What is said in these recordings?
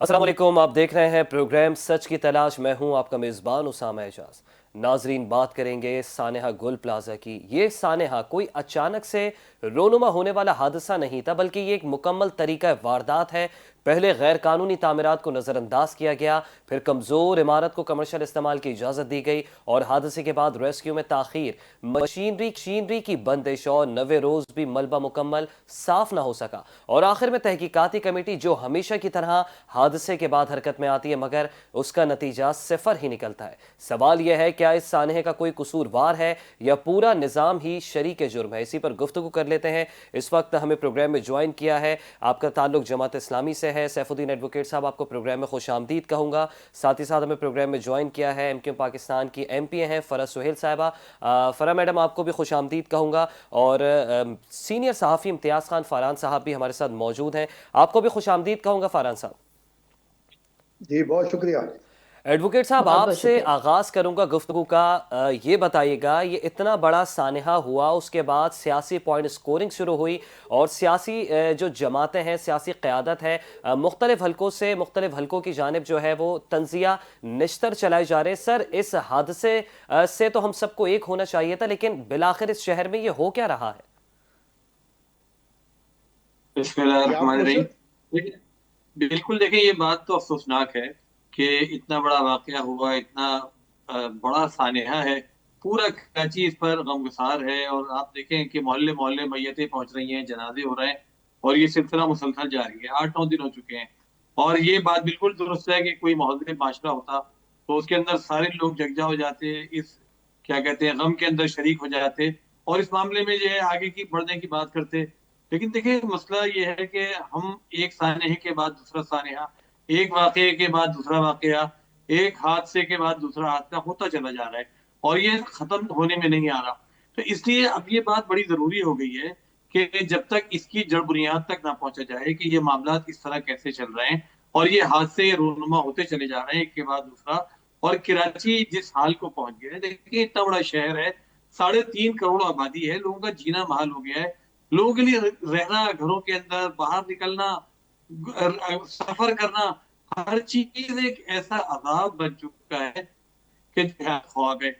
अस्सलाम वालेकुम। आप देख रहे हैं प्रोग्राम सच की तलाश। मैं हूं आपका मेज़बान उसामा एजाज। नाजरीन, बात करेंगे सानेहा गोल प्लाजा की। ये सानेहा कोई अचानक से रोनुमा होने वाला हादसा नहीं था, बल्कि ये एक मुकम्मल तरीका वारदात है। पहले गैर कानूनी तामीरात को नज़रअंदाज किया गया, फिर कमज़ोर इमारत को कमर्शियल इस्तेमाल की इजाज़त दी गई और हादसे के बाद रेस्क्यू में ताख़ीर, मशीनरी की बंदिश और 90 रोज़ भी मलबा मुकम्मल साफ ना हो सका। और आखिर में तहकीकाती कमेटी जो हमेशा की तरह हादसे के बाद हरकत में आती है, मगर उसका नतीजा सिफर ही निकलता है। सवाल यह है, क्या इस सानहे का कोई कसूरवार है या पूरा निज़ाम ही शरीक जुर्म है? इसी पर गुफ्तगू कर लेते हैं। इस वक्त हमें प्रोग्राम में ज्वाइन किया है, आपका ताल्लुक जमात इस्लामी से है, सैफुद्दीन एडवोकेट साहब, आपको प्रोग्राम में खुश आमदीद कहूँगा। साथ ही साथ हमें प्रोग्राम में ज्वाइन किया है MQ पाकिस्तान की MP हैं फ़रा सुहेल साहिबा। फ़रा मैडम, आपको भी खुश आमदीद कहूँगा। और सीनियर सहाफ़ी इम्तियाज़ खान फ़ारान साहब भी हमारे साथ मौजूद हैं, आपको भी खुश आमदीद कहूँगा फ़ारान साहब। जी बहुत शुक्रिया। एडवोकेट साहब, बहुत बहुत आपसे शुक्रिया। आगाज़ करूंगा गुफ्तगू का। ये बताइएगा, ये इतना बड़ा सानहा हुआ, उसके बाद सियासी पॉइंट स्कोरिंग शुरू हुई और सियासी जो जमातें हैं, सियासी क़यादत है, मुख्तलिफ हलकों से मुख्तलिफ हलकों की जानिब जो है वो तंजिया निश्तर चलाए जा रहे हैं। सर, इस हादसे से तो हम सबको एक होना चाहिए था, लेकिन बिलाखिर इस शहर में ये हो क्या रहा है? क्या आप मुझसे बिस्मिल्लाहिर्रहमानिर्रहीम। देखिए, बिल्कुल देखिए, ये बात तो अफसोसनाक है कि इतना बड़ा वाकया हुआ, इतना बड़ा सानहा है। पूरा कराची इस पर गमगसार है और आप देखें कि मोहल्ले मोहल्ले मैयतें पहुंच रही हैं, जनाजे हो रहे हैं और ये सिलसिला मुसलसल जारी है। 8-9 दिन हो चुके हैं और ये बात बिल्कुल दुरुस्त है कि कोई मोहल्ले माशरा होता तो उसके अंदर सारे लोग यकजा हो जाते, इस क्या कहते हैं गम के अंदर शरीक हो जाते और इस मामले में जो है आगे की बढ़ने की बात करते। लेकिन देखिए, मसला ये है कि हम एक सानहे के बाद दूसरा सानहा, एक वाकये के बाद दूसरा वाकया, एक हादसे के बाद दूसरा हादसा होता चला जा रहा है और ये खत्म होने में नहीं आ रहा। तो इसलिए अब ये बात बड़ी जरूरी हो गई है कि जब तक इसकी जड़ बुनियाद तक ना पहुंचा जाए कि ये मामला इस तरह कैसे चल रहे हैं और ये हादसे रूनुमा होते चले जा रहे हैं एक के बाद दूसरा, और कराची जिस हाल को पहुंच गया है, देखिए इतना बड़ा शहर है, 3.5 करोड़ आबादी है, लोगों का जीना महाल हो गया है। लोगों के लिए रहना, घरों के अंदर बाहर निकलना, सफर करना, हर चीज एक ऐसा अजाब बन चुका है कि ख्वाब है।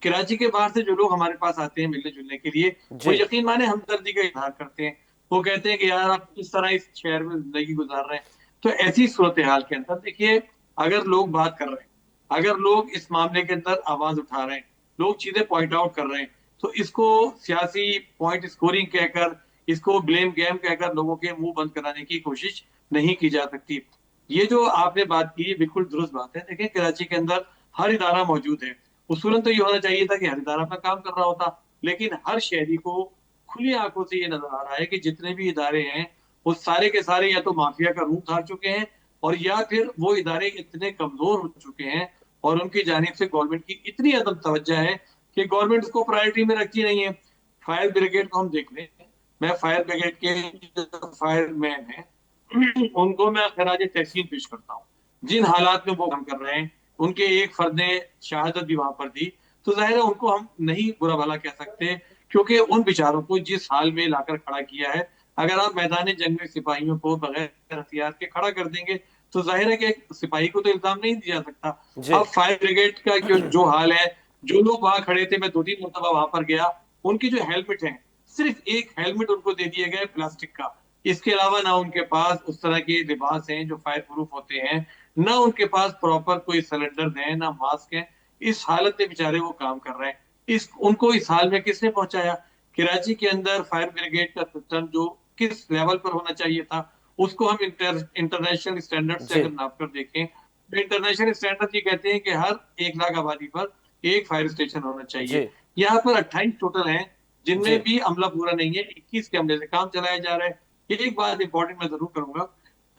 कराची के बाहर से जो लोग हमारे पास आते हैं मिलने जुलने के लिए, वो जी। यकीन माने हमदर्दी का इजहार करते हैं। वो कहते हैं कि यार आप किस तरह इस शहर में जिंदगी गुजार रहे हैं। तो ऐसी सूरत हाल के अंदर देखिए, अगर लोग बात कर रहे हैं, अगर लोग इस मामले के अंदर आवाज उठा रहे हैं, लोग चीजें पॉइंट आउट कर रहे हैं, तो इसको सियासी पॉइंट स्कोरिंग कहकर, इसको ब्लेम गेम कहकर लोगों के मुंह बंद कराने की कोशिश नहीं की जा सकती। ये जो आपने बात की बिल्कुल दुरुस्त बात है। देखिए, कराची के अंदर हर इदारा मौजूद है। उसूलन तो ये होना चाहिए था कि हर इदारा अपना काम कर रहा होता, लेकिन हर शहरी को खुली आंखों से ये नजर आ रहा है कि जितने भी इदारे हैं वो सारे के सारे या तो माफिया का रूप धार चुके हैं और या फिर वो इदारे इतने कमजोर हो चुके हैं और उनकी जानिब से गवर्नमेंट की इतनी अदम तवज्जो है कि गवर्नमेंट उसको प्रायोरिटी में रखती नहीं है। फायर ब्रिगेड को हम देख लें, मैं फायर ब्रिगेड के फायर मैन है उनको मैं खराज तहसीन पेश करता हूँ। जिन हालात में वो काम कर रहे हैं, उनके एक फर्द ने शहादत भी वहां पर दी, तो जाहिर है उनको हम नहीं बुरा भला कह सकते, क्योंकि उन बेचारों को जिस हाल में लाकर खड़ा किया है, अगर आप मैदान जंग में सिपाहियों को बगैर हथियार के खड़ा कर देंगे तो जाहिर है कि एक सिपाही को तो इल्जाम नहीं दिया जा सकता। जी। अब फायर ब्रिगेड का जो हाल है, जो लोग वहां खड़े थे, मैं 2-3 मरतबा वहां पर गया, उनकी जो हेलमेट है, सिर्फ एक हेलमेट उनको दे दिया गया प्लास्टिक का। इसके अलावा ना उनके पास उस तरह के लिबास हैं जो फायर प्रूफ होते हैं, ना उनके पास प्रॉपर कोई सिलेंडर है, ना मास्क है। इस हालत में बेचारे वो काम कर रहे हैं। इस उनको इस हाल में किसने पहुंचाया? कराची के अंदर फायर ब्रिगेड का सिस्टम जो किस लेवल पर होना चाहिए था, उसको हम इंटरनेशनल स्टैंडर्ड से जी। अगर नाप कर देखें, तो इंटरनेशनल स्टैंडर्ड ये कहते हैं कि हर 1 लाख आबादी पर एक फायर स्टेशन होना चाहिए। जी। यहाँ पर 28 टोटल हैं, जिनमें जी। भी अमला पूरा नहीं है, 21 के हमले से काम चलाया जा रहा है। एक बात इंपॉर्टेंट मैं जरूर करूंगा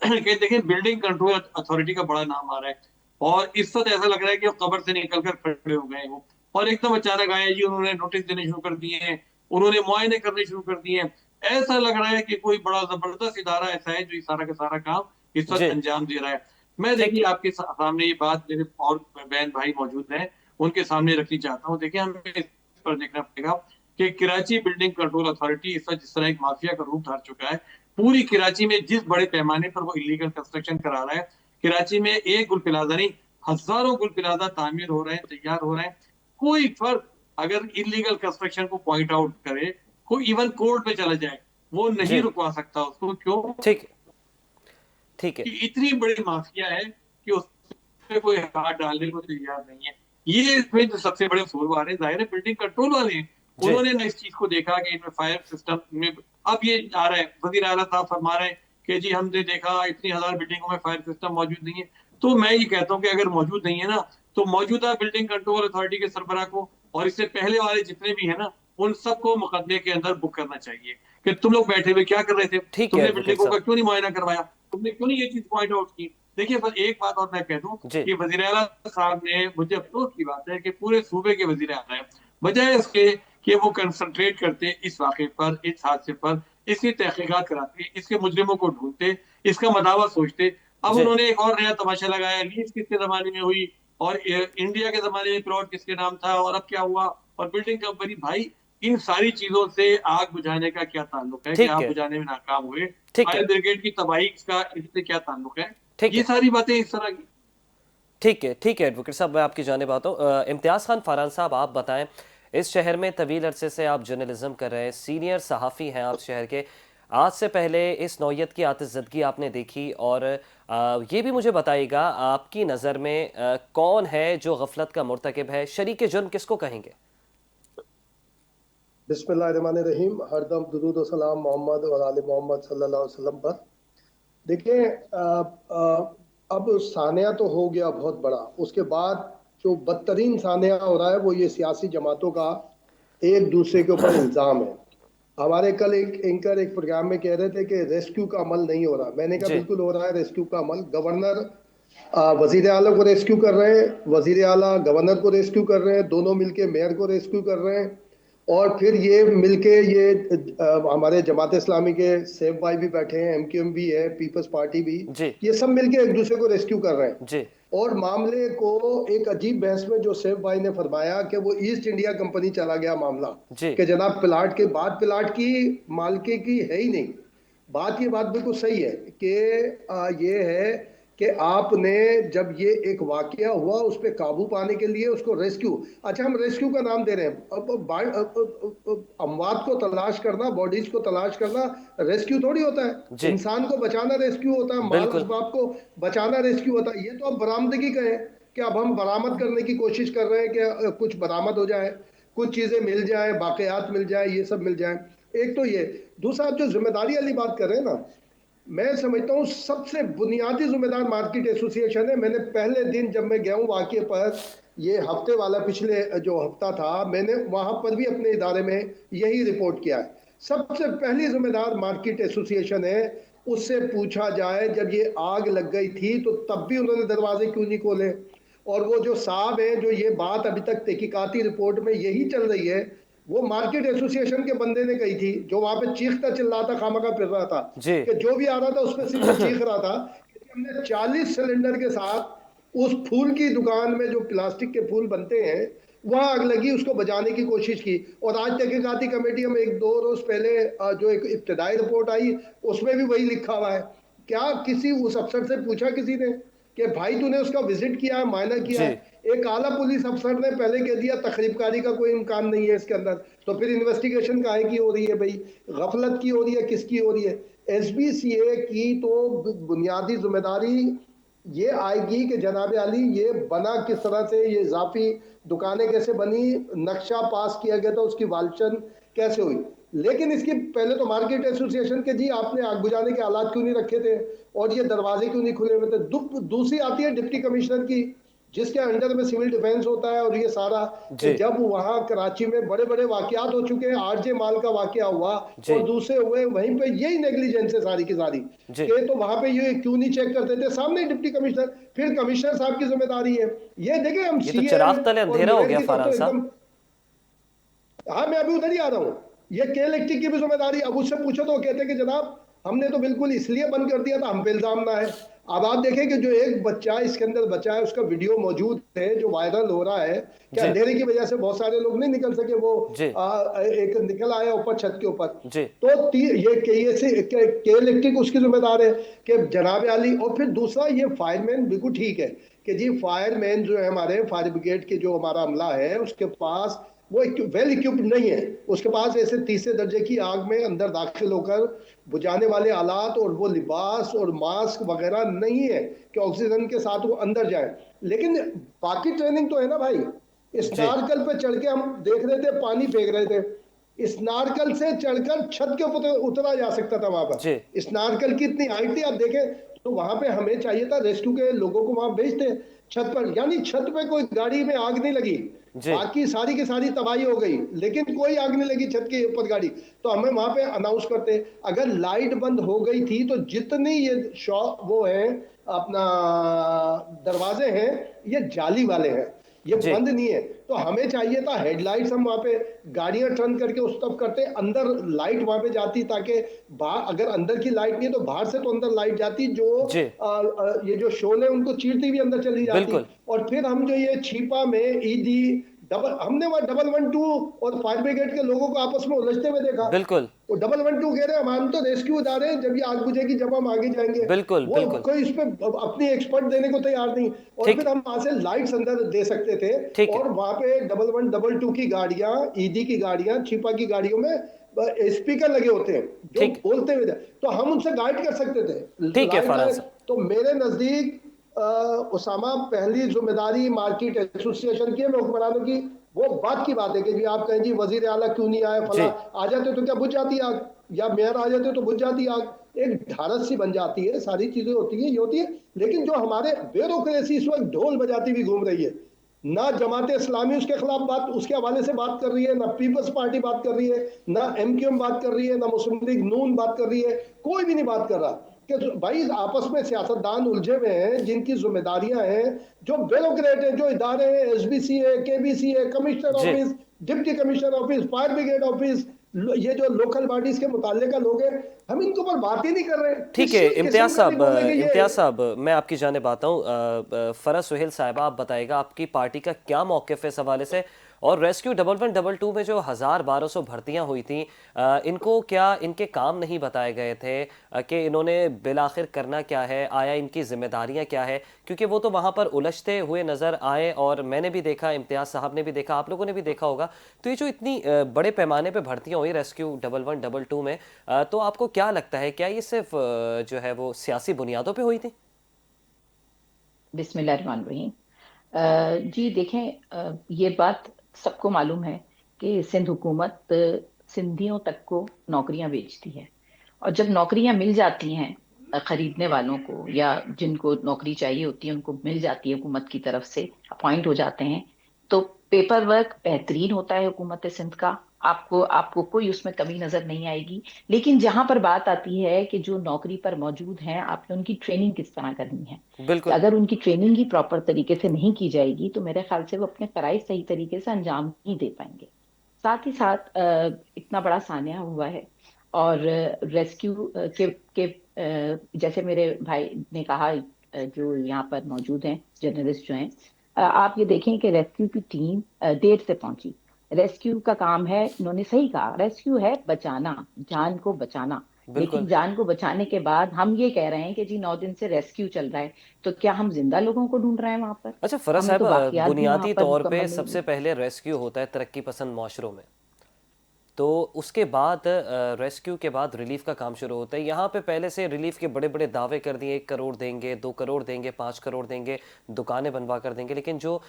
कि देखिए, बिल्डिंग कंट्रोल अथॉरिटी का बड़ा नाम आ रहा है और इस वक्त ऐसा लग रहा है कि वो कब्र से निकल कर खड़े हो गए हो और एकदम अचानक आया जी, उन्होंने नोटिस देने शुरू कर दिए हैं, उन्होंने मुआयने करने शुरू कर दिए हैं। ऐसा लग रहा है कि कोई बड़ा जबरदस्त इदारा ऐसा है जो इस सारा का सारा काम इस वक्त जी। अंजाम दे रहा है। मैं ठीक। देखिए आपके सामने ये बात, मेरे और बहन भाई मौजूद हैं, उनके सामने रखनी चाहता हूँ। देखिए, हमें इस पर देखना पड़ेगा कि कराची बिल्डिंग कंट्रोल अथॉरिटी इस वक्त जिस तरह एक माफिया का रूप धार चुका है, पूरी कराची में जिस बड़े पैमाने पर वो इलीगल कंस्ट्रक्शन करा रहा है, कराची में एक गुल प्लाजा नहीं, हजारों गुल प्लाजा तामीर हो रहे हैं, तैयार हो रहे हैं। कोई फर्क अगर इलीगल कंस्ट्रक्शन को पॉइंट आउट करे, कोई इवन कोर्ट पे चला जाए, वो नहीं जी रुकवा सकता उसको। क्यों? ठीक है, ठीक है। कि इतनी बड़ी माफिया है कि उसमें कोई हाथ डालने को तैयार नहीं है। ये इसमें जो सबसे बड़े कसूरवार है, जाहिर है बिल्डिंग कंट्रोल वाले हैं। जी उन्होंने ना इस चीज को देखा कि इनमें फायर सिस्टम में अब ये आ रहा है, वजीर आला साहब फरमा रहे हैं कि जी हमने देखा इतनी हजार बिल्डिंगों में फायर सिस्टम मौजूद नहीं है। तो मैं ये कहता हूँ कि अगर मौजूद नहीं है ना, तो मौजूदा बिल्डिंग कंट्रोल अथॉरिटी के सरबराह को और इससे पहले वाले जितने भी है ना, उन सबको मुकदमे के अंदर बुक करना चाहिए कि तुम लोग बैठे हुए क्या कर रहे थे, ठीक है तुमने एडवोकेट बिल्डिंगों का साहब। क्यों नहीं मुआयना करवाया, तुमने क्यों नहीं ये चीज पॉइंट आउट की। देखिए, बस एक बात और मैं कह दूं जी कि वजीर आला साहब ने, मुझे अफसोस की बात है कि पूरे सूबे के वजीर आला है, बजाय इसके कि वो कंसंट्रेट करते इस वाक़े पर, इस हादसे पर, इसकी तहकीकात कराते, इसके मुजरिमों को ढूंढते, इसका मदावा सोचते। अब जी उन्होंने एक और नया तमाशा लगाया, लीज किसके जमाने में हुई और इंडिया के जमाने में प्लॉट किसके नाम था और अब क्या हुआ और बिल्डिंग कंपनी। भाई, इन सारी चीजों से आग बुझाने का क्या ताल्लुक है कि ठीक आग है, बुझाने में नाकाम हुए? ठीक है, फायर ब्रिगेड की तबाही का इससे क्या ताल्लुक है? ठीक ये है, सारी बातें इस तरह की। ठीक है, ठीक है एडवोकेट साहब, मैं आपकी जानिब आता हूँ। इम्तियाज़ खान फरहान साहब, आप बताएं, इस शहर में तवील अरसे से आप जर्नलिज्म कर रहे हैं, सीनियर सहाफ़ी हैं आप शहर के। आज से पहले इस नौयत की आतिशज़दगी आपने देखी, और ये भी मुझे बताइएगा, आपकी नज़र में कौन है जो गफलत का मुर्तकिब है, शरीक जुर्म किसको कहेंगे? बिस्मिल्लाहिर्रहमानिर्रहीम। हरदम दुरूद व सलाम मोहम्मद और आले मोहम्मद सल्लल्लाहु अलैहि वसल्लम पर। देखिए, अब सानिया तो हो गया बहुत बड़ा, उसके बाद जो बदतरीन सानिया हो रहा है वो ये सियासी जमातों का एक दूसरे के ऊपर इल्ज़ाम है। हमारे कल एक एंकर एक प्रोग्राम में कह रहे थे कि रेस्क्यू का अमल नहीं हो रहा। मैंने कहा जी बिल्कुल हो रहा है रेस्क्यू का अमल। गवर्नर वजीर आला को रेस्क्यू कर रहे हैं, वजीर आला गवर्नर को रेस्क्यू कर रहे हैं, दोनों मिलके मेयर को रेस्क्यू कर रहे हैं। और फिर ये मिलके ये हमारे जमात इस्लामी के सेफ भाई भी बैठे हैं, एमक्यूएम भी है, पीपल्स पार्टी भी, जी ये सब मिलके एक दूसरे को रेस्क्यू कर रहे हैं। जी और मामले को एक अजीब बहस में जो सेफ भाई ने फरमाया कि वो ईस्ट इंडिया कंपनी चला गया मामला, जी कि जनाब प्लाट के बाद प्लाट की मालकी की है ही नहीं। बात, ये बात बिल्कुल सही है कि ये है कि आपने जब ये एक वाकया हुआ उस पर काबू पाने के लिए उसको रेस्क्यू, अच्छा हम रेस्क्यू का नाम दे रहे हैं। अमवात को तलाश करना, बॉडीज को तलाश करना रेस्क्यू थोड़ी होता है। जी इंसान को बचाना रेस्क्यू होता है, माल बिल्कुल। असबाब को बचाना रेस्क्यू होता है। ये तो अब बरामदगी का है कि अब हम बरामद करने की कोशिश कर रहे हैं कि कुछ बरामद हो जाए, कुछ चीजें मिल जाए, बाक़ियात मिल जाए, ये सब मिल जाए। एक तो ये, दूसरा आप जो जिम्मेदारी वाली बात कर रहे हैं ना, मैं समझता हूँ सबसे बुनियादी जिम्मेदार मार्केट एसोसिएशन है। मैंने पहले दिन जब मैं गया हूँ वाकये पर, ये हफ्ते वाला पिछले जो हफ्ता था, मैंने वहां पर भी अपने इदारे में यही रिपोर्ट किया है। सबसे पहली जिम्मेदार मार्केट एसोसिएशन है। उससे पूछा जाए जब ये आग लग गई थी तो तब भी उन्होंने दरवाजे क्यों नहीं खोले? और वो जो साहब हैं जो ये बात अभी तक तहकीकाती रिपोर्ट में यही चल रही है, वो मार्केट एसोसिएशन के बंदे ने कही थी, जो वहां पे चीखता चिल्लाता खामखा फिर रहा था, जी कि जो भी आ रहा था उस पर सिर्फ वो चीख रहा था कि हमने 40 सिलेंडर के साथ उस फूल की दुकान में जो प्लास्टिक के फूल बनते हैं वहां आग लगी, उसको बचाने की कोशिश की। और आज तहकीकाती कमेटी में एक दो रोज पहले जो एक इब्तदाई रिपोर्ट आई उसमें भी वही लिखा हुआ है। क्या किसी उस अफसर से पूछा किसी ने कि भाई तूने उसका विजिट किया है, मायना किया जी है? एक आला पुलिस अफसर ने पहले कह दिया तखरीबकारी का कोई इम्कान नहीं है इसके अंदर, तो फिर इन्वेस्टिगेशन काहे की हो रही है भाई? गफलत की हो रही है, किसकी हो रही है? एसबीसीए की तो बुनियादी जिम्मेदारी ये आएगी कि जनाब आली ये बना किस तरह से, ये इजाफी दुकानें कैसे बनी, नक्शा पास किया गया था, उसकी वाल्शन कैसे हुई। लेकिन इसकी पहले तो मार्केट एसोसिएशन के जी आपने आग बुझाने के आलात क्यों नहीं रखे थे और ये दरवाजे क्यों नहीं खुले हुए थे? दूसरी आती है डिप्टी कमिश्नर की, जिसके अंडर में सिविल डिफेंस होता है। और ये सारा कि जी जब वहां कराची में बड़े बड़े वाकयात हो चुके हैं, आरजे माल का वाकया हुआ जी और दूसरे हुए, वहीं पे यही नेग्लिजेंस है सारी की सारी, जी कि तो वहां पे ये क्यों नहीं चेक करते थे? सामने डिप्टी कमिश्नर, फिर कमिश्नर साहब की जिम्मेदारी है। ये देखें, हम ये तो सीए चिराग तले और अंधेरा हो मेयर गया की तरफ फरहान तो साहब। एकदम, हाँ मैं अभी उधर ही आ रहा हूँ। ये के इलेक्ट्रिक की भी जिम्मेदारी, अब उससे पूछो तो वो कहते हैं कि जनाब हमने तो बिल्कुल इसलिए बंद कर दिया था, हम पे इल्जाम ना है। अब आप देखें कि जो एक बच्चा इसके अंदर बचा है, उसका वीडियो मौजूद है जो वायरल हो रहा है कि जी अंधेरे की वजह से बहुत सारे लोग नहीं निकल सके, वो जी एक निकल आया ऊपर छत के ऊपर। जी तो ये के इलेक्ट्रिक उसकी जिम्मेदार है कि जनाब आली। और फिर दूसरा, ये फायरमैन बिल्कुल ठीक है कि जी फायरमैन जो है हमारे फायर ब्रिगेड के जो हमारा अमला है, उसके पास वो वेल इक्विप्ड नहीं है। उसके पास ऐसे तीसरे दर्जे की आग में अंदर दाखिल होकर बुझाने वाले आलात और वो लिबास और मास्क वगैरह नहीं है कि ऑक्सीजन के साथ वो अंदर जाए। लेकिन बाकी ट्रेनिंग तो है ना भाई। जी स्नारकल पे चढ़ के हम देख रहे थे, पानी फेंक रहे थे, स्नारकल से चढ़कर छत के ऊपर उतरा जा सकता था। वहां जी पर स्नारकल की इतनी हाइट थी, आप देखें तो वहां पे हमें चाहिए था रेस्क्यू के लोगों को वहां भेजते छत पर। यानी छत पे कोई गाड़ी में आग नहीं लगी, जी बाकी सारी की सारी तबाही हो गई, लेकिन कोई आग नहीं लगी छत के ऊपर गाड़ी। तो हमें वहां पे अनाउंस करते। अगर लाइट बंद हो गई थी तो जितनी ये शॉप वो है अपना दरवाजे हैं, ये जाली वाले हैं, ये जी बंद नहीं है। तो हमें चाहिए था हेडलाइट्स, हम वहां पे गाड़ियां टर्न करके उस तरफ करते, अंदर लाइट वहां पे जाती, ताकि बाहर अगर अंदर की लाइट नहीं है तो बाहर से तो अंदर लाइट जाती, जो जी ये जो शोले उनको चीरती हुई अंदर चली जाती। बिल्कुल और फिर हम जो ये छिपा में ईदी डबल, हमने वहां 112 और फायर ब्रिगेड के लोगों को आपस में उलझते हुए देखा। बिल्कुल वो 112 कह रहे हैं हम तो रेस्क्यू जा रहे हैं, जब ये आग बुझेगी जब हम आगे जाएंगे। बिल्कुल वो बिल्कुल कोई इस पे अपनी एक्सपर्ट देने को तैयार नहीं। और ठीक फिर हम वहां से लाइट्स अंदर दे सकते थे। ठीक है और वहां पे 112 की गाड़ियां, ईदी की गाड़ियां, छिपा की गाड़ियों में स्पीकर लगे होते हैं जो ठीक बोलते हुए तो हम उनसे गाइड कर सकते थे। ठीक है लाइट फरहान जाए साहब तो मेरे नजदीक उसामा, पहली जिम्मेदारी मार्केट एसोसिएशन की है, मैं हुक्मरानों की। वो बात की बात है कि जी आप कहें जी वजीर आला क्यों नहीं आए, फला जी आ जाते तो क्या बुझ जाती आग, या मेयर आ जाते तो बुझ जाती आग। एक ढारस सी बन जाती है, सारी चीजें होती है, ये होती है। लेकिन जो हमारे ब्यूरोक्रेसी इस वक्त ढोल बजाती हुई घूम रही है, ना जमात इस्लामी उसके खिलाफ बात, उसके हवाले से बात कर रही है, ना पीपल्स पार्टी बात कर रही है, ना एमक्यूएम बात कर रही है, ना मुस्लिम लीग नून बात कर रही है, कोई भी नहीं बात कर रहा। कि भाई आपस में सियासतदान उलझे हुए हैं जिनकी जिम्मेदारियां हैं, जो ब्यूरोक्रेट है, जो इदारे हैं, एसबीसी है, केबीसी है, commissioner ji office, deputy commissioner office, fire brigade office, ये जो लोकल बॉडीज के मुताल्लिका लोग हैं, हम इनके ऊपर बात ही नहीं कर रहे। ठीक है किसी किस्म का नहीं बोल रहे कि ये इम्तियाज साहब मैं आपकी जानिब आता हूँ। फरह सुहेल साहिबा आप बताएगा आपकी पार्टी का क्या मौक़िफ़ है इस हवाले से, और रेस्क्यू 1122 में जो 1200 भर्तियां हुई थी इनको क्या इनके काम नहीं बताए गए थे कि इन्होंने बिलाखिर करना क्या है, आया इनकी जिम्मेदारियां क्या है, क्योंकि वो तो वहाँ पर उलझते हुए नज़र आए और मैंने भी देखा, इम्तियाज़ साहब ने भी देखा, आप लोगों ने भी देखा होगा। तो ये जो इतनी बड़े पैमाने पर भर्तियाँ हुई रेस्क्यू 1122 में, तो आपको क्या लगता है क्या ये सिर्फ जो है वो सियासी बुनियादों पे हुई थी? बिस्मिल्लाहिर्रहमानिर्रहीम। जी देखें, ये बात सबको मालूम है कि सिंध हुकूमत सिंधियों तक को नौकरियां बेचती है। और जब नौकरियां मिल जाती हैं खरीदने वालों को, या जिनको नौकरी चाहिए होती है उनको मिल जाती है, हुकूमत की तरफ से अपॉइंट हो जाते हैं, तो पेपर वर्क बेहतरीन होता है हुकूमत सिंध का। आपको आपको कोई उसमें कमी नजर नहीं आएगी। लेकिन जहां पर बात आती है कि जो नौकरी पर मौजूद हैं, आपने उनकी ट्रेनिंग किस तरह करनी है, कि बिल्कुल अगर उनकी ट्रेनिंग ही प्रॉपर तरीके से नहीं की जाएगी तो मेरे ख्याल से वो अपने फराइज सही तरीके से अंजाम नहीं दे पाएंगे। साथ ही साथ इतना बड़ा सान्या हुआ है, और रेस्क्यू जैसे मेरे भाई ने कहा, जो यहाँ पर मौजूद हैं जर्नलिस्ट जो हैं, आप ये देखें कि रेस्क्यू की टीम देर से पहुंची। रेस्क्यू का काम है, इन्होंने सही कहा, रेस्क्यू है बचाना, जान को बचाना। बिल्कुल। लेकिन जान को बचाने के बाद हम ये कह रहे हैं कि जी 9 दिन से रेस्क्यू चल रहा है, तो क्या हम जिंदा लोगों को ढूंढ रहे हैं वहां पर? अच्छा फरह हमें साहब, तो वाकयात भी वहां बुनियादी पर तौर पे मुकम्मल नहीं सबसे मिले। पहले रेस्क्यू होता है तरक्की पसंद माशरों में, तो उसके बाद रेस्क्यू के बाद रिलीफ का काम शुरू होता है। यहाँ पे पहले से रिलीफ के बड़े बड़े दावे कर दिए, 1 करोड़ देंगे, 2 करोड़ देंगे, 5 करोड़ देंगे, दुकानें बनवा कर देंगे, लेकिन जो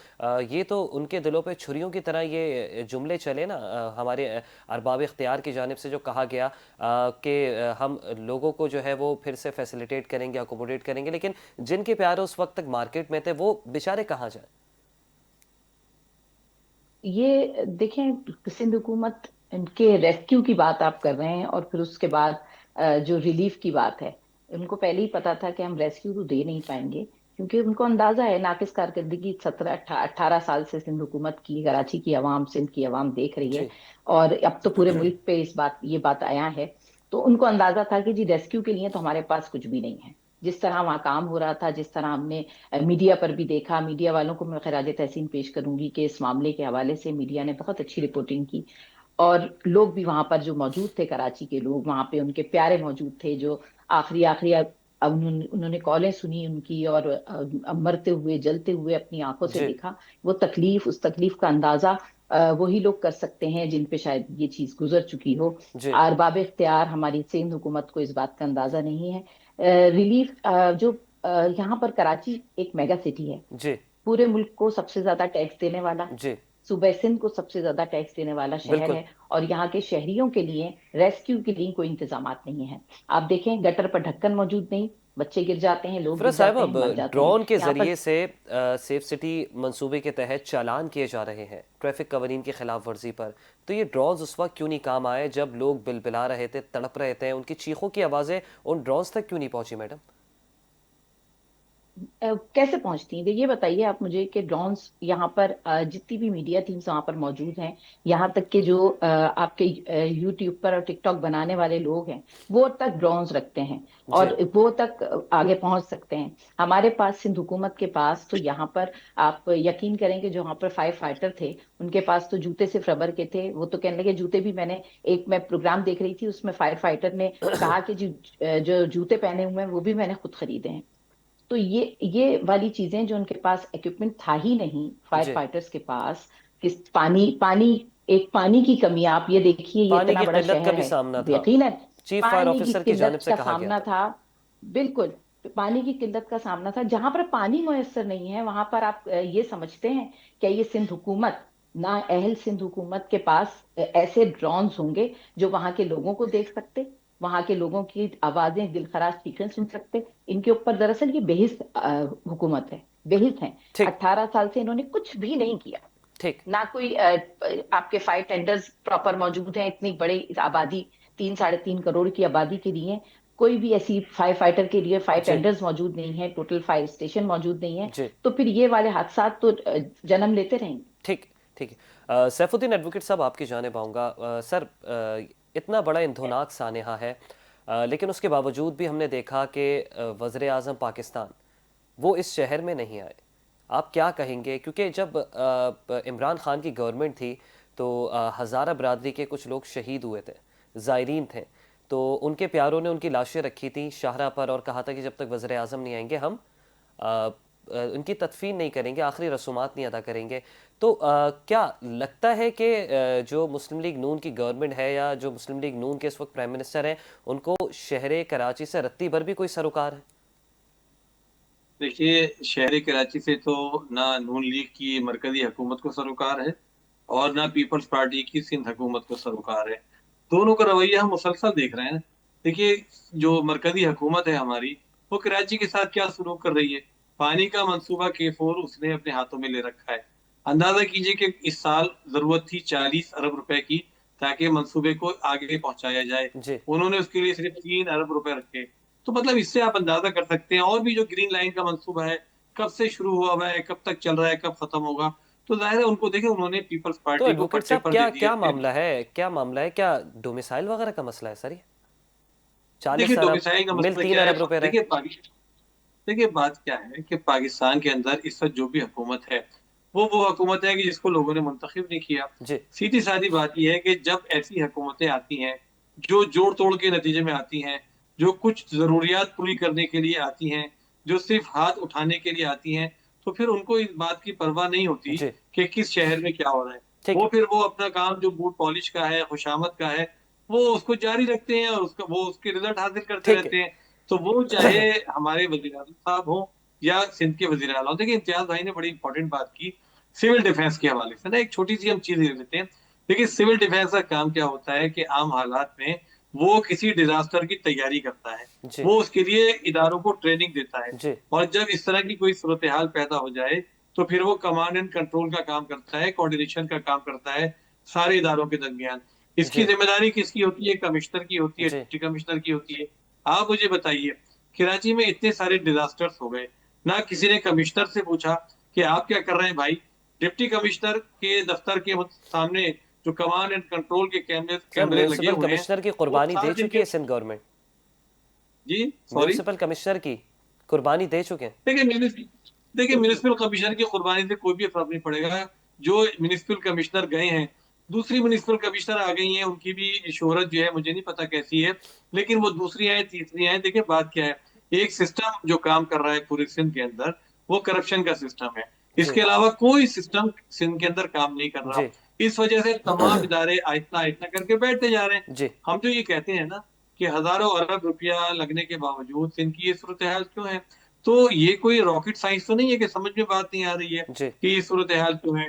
ये तो उनके दिलों पे छुरियों की तरह ये जुमले चले ना हमारे अरबाब इख्तियार की जानिब से जो कहा गया कि हम लोगों को जो है वो फिर से फैसिलिटेट करेंगे, अकोमोडेट करेंगे, लेकिन जिनके प्यारे उस वक्त तक मार्केट में थे वो बेचारे कहाँ जाए? ये देखें, सिंध हुकूमत इनके रेस्क्यू की बात आप कर रहे हैं, और फिर उसके बाद जो रिलीफ की बात है, उनको पहले ही पता था कि हम रेस्क्यू तो दे नहीं पाएंगे, क्योंकि उनको अंदाजा है नाकिस कारकर्दगी 17-18 साल से सिंध हुकूमत की, कराची की आवाम, सिंध की आवाम देख रही है। जी और अब तो पूरे मुल्क पे ये बात आया है। तो उनको अंदाजा था कि जी रेस्क्यू के लिए तो हमारे पास कुछ भी नहीं है। जिस तरह वहाँ काम हो रहा था, जिस तरह हमने मीडिया पर भी देखा, मीडिया वालों को मैं खराज तहसीन पेश करूंगी कि इस मामले के हवाले से मीडिया ने बहुत अच्छी रिपोर्टिंग की। और लोग भी वहां पर जो मौजूद थे, कराची के लोग वहां पे, उनके प्यारे मौजूद थे जो आखिरी आखिरी अब उन्होंने कॉलें सुनी उनकी, और मरते हुए जलते हुए अपनी आंखों से जी देखा। वो तकलीफ, उस तकलीफ का अंदाजा वही लोग कर सकते हैं जिन पे शायद ये चीज गुजर चुकी हो। जी अरबाब इख्तियार हमारी सिंध हुकूमत को इस बात का अंदाजा नहीं है। रिलीफ जो यहाँ पर कराची एक मेगा सिटी है, जी पूरे मुल्क को सबसे ज्यादा टैक्स देने वाला, जी सूबे सिंध को सबसे ज्यादा टैक्स देने वाला शहर बिल्कुल। है। और यहाँ के शहरियों के लिए रेस्क्यू के लिए कोई इंतजामात नहीं है। आप देखें, गटर पर ढक्कन मौजूद नहीं, बच्चे गिर जाते हैं, लोग गिर फिरोज साहब, जाते हैं, अब मर जाते हैं ड्रोन के यहाँ पर। जरिए से सेफ सिटी मंसूबे के तहत चालान किए जा रहे हैं ट्रैफिक कवानीन की खिलाफ वर्जी पर, तो ये ड्रोन्स उस वक्त क्यों नहीं काम आए जब लोग बिलबिला रहे थे, तड़प रहे थे, उनकी चीखों की आवाज़ें उन ड्रोन्स तक क्यों नहीं पहुंची मैडम? कैसे पहुंचती हैं ये बताइए आप मुझे, कि ड्रोन्स यहाँ पर जितनी भी मीडिया टीम्स वहां पर मौजूद हैं, यहाँ तक के जो आपके यूट्यूब पर और टिकटॉक बनाने वाले लोग हैं, वो तक ड्रोन्स रखते हैं जी और वो तक आगे पहुंच सकते हैं। हमारे पास, सिंध हुकूमत के पास तो यहाँ पर, आप यकीन करेंगे, जो वहाँ पर फायर फाइटर थे उनके पास तो जूते सिर्फ रबर के थे। वो तो कहने लगे जूते भी, मैं प्रोग्राम देख रही थी, उसमें फायर फाइटर ने कहा कि जो जूते पहने हुए हैं वो भी मैंने खुद खरीदे हैं। तो ये वाली चीजें, जो उनके पास इक्विपमेंट था ही नहीं फायर जी। फाइटर्स के पास, किस पानी पानी एक पानी की कमी, आप ये देखिए, ये पानी इतना की बड़ा किल्लत का शहर भी है, सामना था, यकीनन चीफ फायर पानी की ऑफिसर की जानिब किल्लत से का कहा गया सामना था। था। बिल्कुल, पानी की किल्लत का सामना था। जहां पर पानी मुयस्सर नहीं है वहां पर आप ये समझते हैं क्या ये सिंध हुकूमत, ना अहल सिंध हुकूमत के पास ऐसे ड्रोन्स होंगे जो वहां के लोगों को देख सकते, वहां के लोगों की आवाजें, दिलखराश चीखें सुन सकते? इनके ऊपर दरअसल ये बेहिस हुकूमत है, बेहिस है। ठीक 18 साल से इन्होंने कुछ भी नहीं किया। ठीक ना कोई आपके फाइव टेंडर्स प्रॉपर मौजूद हैं, इतनी बड़ी आबादी, 3 साढ़े 3 करोड़ की आबादी के लिए कोई भी ऐसी फायर फाइटर के लिए फाइव जी टेंडर्स मौजूद नहीं है, टोटल फायर स्टेशन मौजूद नहीं है। जी तो फिर ये वाले हादसा तो जन्म लेते रहेंगे। ठीक ठीक है। सैफुद्दीन एडवोकेट साहब, आपकी जानिब आऊँगा। सर, इतना बड़ा इंधोनाक सानेहा है, लेकिन उसके बावजूद भी हमने देखा कि वज़ीर आज़म पाकिस्तान वो इस शहर में नहीं आए। आप क्या कहेंगे? क्योंकि जब इमरान खान की गवर्नमेंट थी तो हज़ारा बरादरी के कुछ लोग शहीद हुए थे, ज़ायरीन थे, तो उनके प्यारों ने उनकी लाशें रखी थी शाहरा पर और कहा था कि जब तक वज़ीर आज़म नहीं आएंगे हम उनकी तदफीन नहीं करेंगे, आखिरी रसूमात नहीं अदा करेंगे। तो क्या लगता है कि जो मुस्लिम लीग नून की गवर्नमेंट है या जो मुस्लिम लीग नून के इस वक्त प्राइम मिनिस्टर हैं, उनको शहर कराची से रत्ती भर भी कोई सरोकार है? देखिए, शहर कराची से तो ना नून लीग की मरकजी हुकूमत को सरोकार है और ना पीपल्स पार्टी की सिंध हुकूमत को सरोकार है। दोनों का रवैया हम मुसलसल देख रहे हैं। देखिए, जो मरकजी हुकूमत है हमारी, वो कराची के साथ क्या सलूक कर रही है। पानी का मंसूबा K4 उसने अपने हाथों में ले रखा है। अंदाजा कीजिए कि इस साल जरूरत थी 40 अरब रुपए की, ताकि मंसूबे को आगे पहुंचाया जाए। जी उन्होंने उसके लिए सिर्फ 3 अरब रुपए रखे। तो मतलब इससे आप अंदाजा कर सकते हैं। और भी जो ग्रीन लाइन का मंसूबा है, कब से शुरू हुआ है, कब तक चल रहा है, कब खत्म होगा, तो जाहिर है उनको देखे, उन्होंने पीपल्स तो पार्टी को एडवोकेट पट्टे साहब, पर दे क्या दिए क्या थे। मामला है, क्या मामला है? क्या डोमिसाइल वगैरह का मसला है सर? ये देखिए, 40 अरब डोमिसाइल का मिल मसला तीन क्या है। अरब रुपए रहे। देखिए, बात क्या है कि पाकिस्तान के अंदर इस वक्त जो भी हुकूमत है, वो हुकूमत है कि जिसको लोगों ने मुंतखब नहीं किया। जी सीधी सादी बात यह है कि जब ऐसी हुकूमतें आती हैं जो जोड़ तोड़ के नतीजे में आती हैं, जो कुछ जरूरियात पूरी करने के लिए आती हैं, जो सिर्फ हाथ उठाने के लिए आती हैं, तो फिर उनको इस बात की परवाह नहीं होती जी कि किस शहर में क्या हो रहा है। ठीक वो अपना काम जो बूट पॉलिश का है, खुशामद का है, वो उसको जारी रखते हैं और वो उसके रिजल्ट हासिल करते ठीक है। रहते हैं। तो वो चाहे हमारे वजीर आज़म साहब हो या सिंध के वजीर आला हो। देखिए, इम्तियाज भाई ने बड़ी इंपॉर्टेंट बात की सिविल डिफेंस के हवाले से ना। एक छोटी सी हम चीज ले लेते हैं। देखिए, सिविल डिफेंस का काम क्या होता है कि आम हालात में वो किसी डिजास्टर की तैयारी करता है, जी वो उसके लिए इदारों को ट्रेनिंग देता है। जी और जब इस तरह की कोई सूरत हाल पैदा हो जाए, तो फिर वो कमांड एंड कंट्रोल का काम करता है, कोऑर्डिनेशन का काम करता है सारे इदारों के दरमियान। इसकी जी जिम्मेदारी किसकी होती है? कमिश्नर की होती है, जी डिप्टी कमिश्नर की होती है। आप मुझे बताइए, कराची में इतने सारे डिजास्टर्स हो गए, ना किसी ने कमिश्नर से पूछा कि आप क्या कर रहे हैं भाई। डिप्टी कमिश्नर के दफ्तर के सामने जो कमांड एंड कंट्रोल के कैमरे सर, कैमरे लगे म्यूनसिपल हुए हैं, कमिश्नर की वो कुर्बानी दे 7 दिन चुकी के। है सिंध गवर्नमेंट। जी सॉरी। म्यूनसिपल कमिश्नर की कुर्बानी दे चुके हैं। देखिए म्यूनिसिपल कमिश्नर की कुर्बानी से कोई भी फर्क नहीं पड़ेगा। जो म्यूनिसिपल कमिश्नर गए हैं, दूसरी म्यूनिसिपल कमिश्नर आ गई हैं, उनकी भी शोहरत जो है मुझे नहीं पता कैसी है, लेकिन वो दूसरी आए तीसरी आए। देखिए बात क्या है, एक सिस्टम जो काम कर रहा है पूरे सिंध के अंदर वो करप्शन का सिस्टम है। जी इसके अलावा कोई सिस्टम सिंध के अंदर काम नहीं कर रहा। जी इस वजह से तमाम इदारे आहिस्ता आहिस्ता करके बैठते जा रहे हैं। जी हम जो ये कहते हैं ना कि हजारों अरब रुपया लगने के बावजूद सिंध की ये सूरत हाल क्यों है, तो ये कोई रॉकेट साइंस तो नहीं है कि समझ में बात नहीं आ रही है जी कि ये सूरत हाल क्यों है।